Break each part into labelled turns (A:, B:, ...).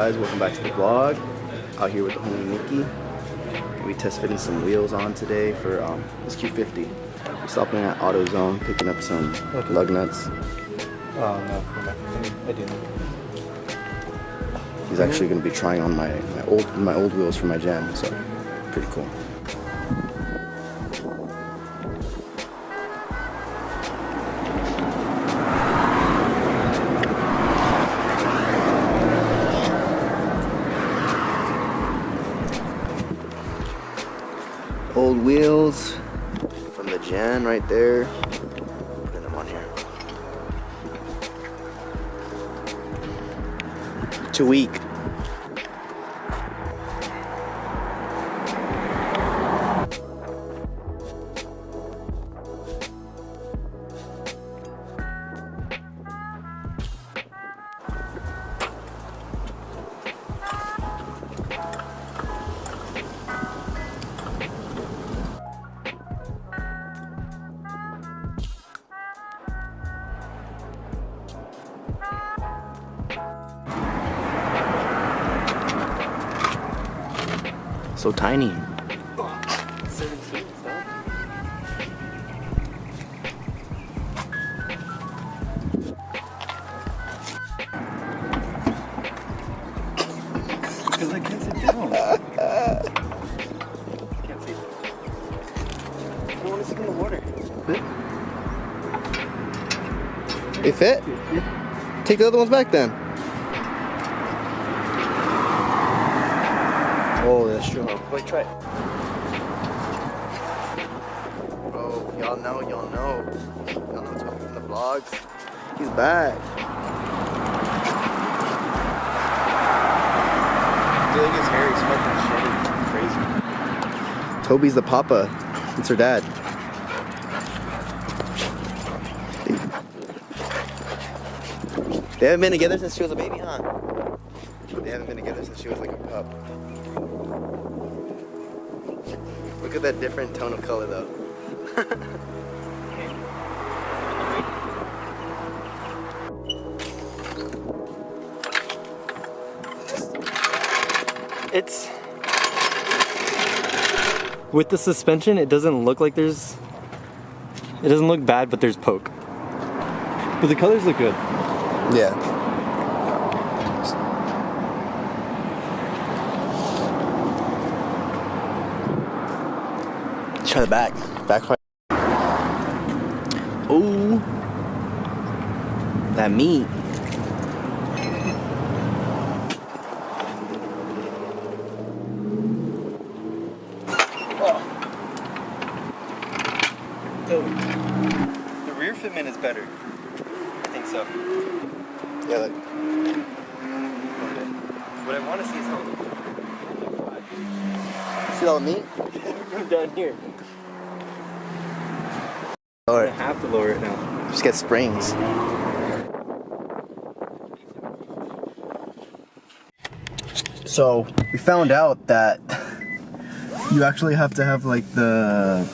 A: guys, welcome back to the vlog. Out here with the homie Nikki. We test fitting some wheels on today for this Q50. We're stopping at AutoZone, picking up some lug nuts.
B: Oh no, I didn't.
A: He's actually going to be trying on my old wheels for my jam, so pretty cool. Old wheels from the Jan right there. Putting them on here. Too weak. So tiny.
B: Because I can't sit down. Can't see. I don't want to sit in the water.
A: They fit? Take the other ones back then. Oh, that's true. Wait, try it. Bro, y'all know what's up in the vlogs. He's back.
B: Dude, look at his hair, he's fucking shitty. Crazy.
A: Toby's the papa. It's her dad. They haven't been together since she was a baby, huh? They haven't been together since she was like a pup. Look at that different tone of color though.
B: It's... With the suspension, it doesn't look like there's... It doesn't look bad, but there's poke. But the colors look good.
A: Yeah. Try the back. Backfire. Ooh. That meat.
B: Oh. The rear fitment is better. I think so.
A: Yeah, look.
B: What I want to see is how...
A: See all the meat?
B: From down here.
A: Lower
B: I
A: it.
B: have to lower it now.
A: Just get springs. So we found out that you actually have to have like the,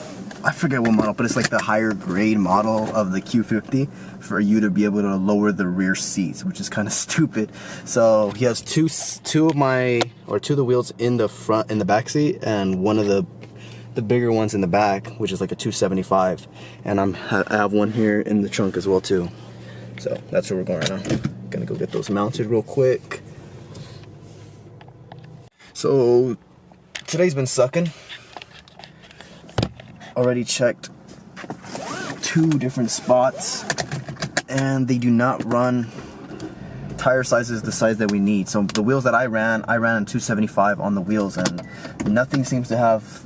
A: I forget what model, but it's like the higher grade model of the Q50 for you to be able to lower the rear seats, which is kind of stupid. So he has two of the wheels in the front, in the back seat, and one of the bigger ones in the back, which is like a 275, and I have one here in the trunk as well too. So that's where we're going right now. Gonna go get those mounted real quick. So today's been sucking. Already checked 2 different spots, and they do not run tire sizes the size that we need. So the wheels that I ran 275 on the wheels, and nothing seems to have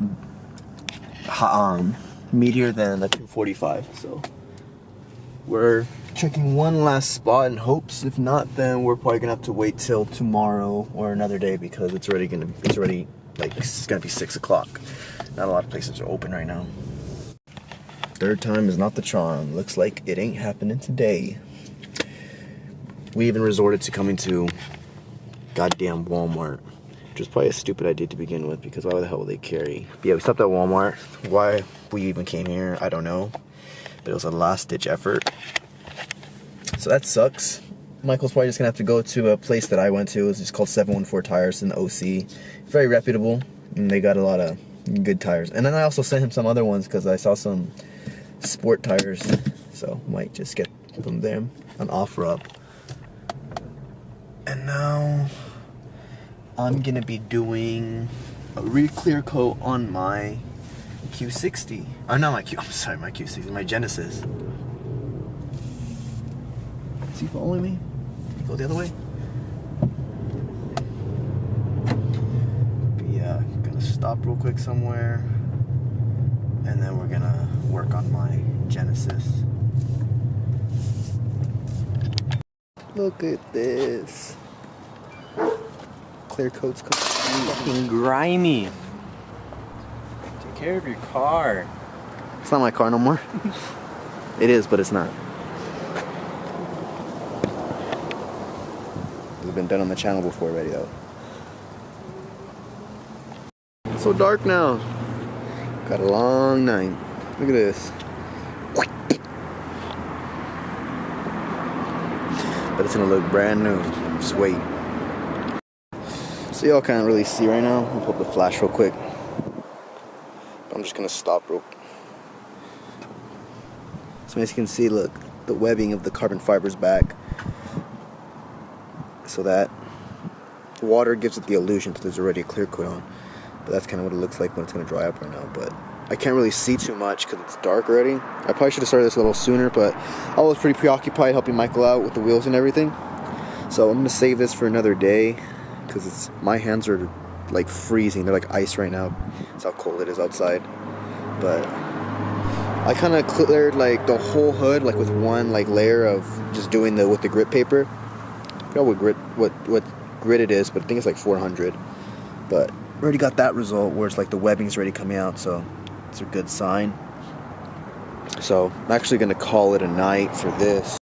A: meatier than the 245. So we're checking one last spot in hopes. If not, then we're probably gonna have to wait till tomorrow or another day, because it's already like it's gonna be 6 o'clock. Not a lot of places are open right now. Third time is not the charm. Looks like it ain't happening today. We even resorted to coming to goddamn Walmart, which was probably a stupid idea to begin with, because why the hell would they carry? But yeah, we stopped at Walmart. Why we even came here, I don't know. But it was a last ditch effort. So that sucks. Michael's probably just gonna have to go to a place that I went to. It's just called 714 Tires in the OC. Very reputable, and they got a lot of good tires. And then I also sent him some other ones because I saw some sport tires, so might just get from them an offer up. And now I'm gonna be doing a re-clear coat on my Q60. Oh, not my Q. I'm sorry, my Q60, my Genesis. Is he following me? Go the other way. But yeah, I'm gonna stop real quick somewhere, and then we're gonna work on my Genesis. Look at this. Clear coat's
B: Fucking grimy. Take care of your car.
A: It's not my car no more. It is, but it's not. It's been done on the channel before already, though. It's so dark now. Got a long night. Look at this. But it's gonna look brand new. Just wait. So y'all can't really see right now. I'll put up the flash real quick. But I'm just gonna stop real. So as you can see, look, the webbing of the carbon fiber's back. So that water gives it the illusion that there's already a clear coat on. But that's kind of what it looks like when it's gonna dry up right now. But I can't really see too much because it's dark already. I probably should have started this a little sooner, but I was pretty preoccupied helping Michael out with the wheels and everything. So I'm gonna save this for another day because my hands are like freezing. They're like ice right now. That's how cold it is outside. But I kind of cleared like the whole hood like with one like layer of just doing with the grit paper. I forgot what grit it is, but I think it's like 400. But already got that result where it's like the webbing's already coming out, so it's a good sign. So I'm actually gonna call it a night for this.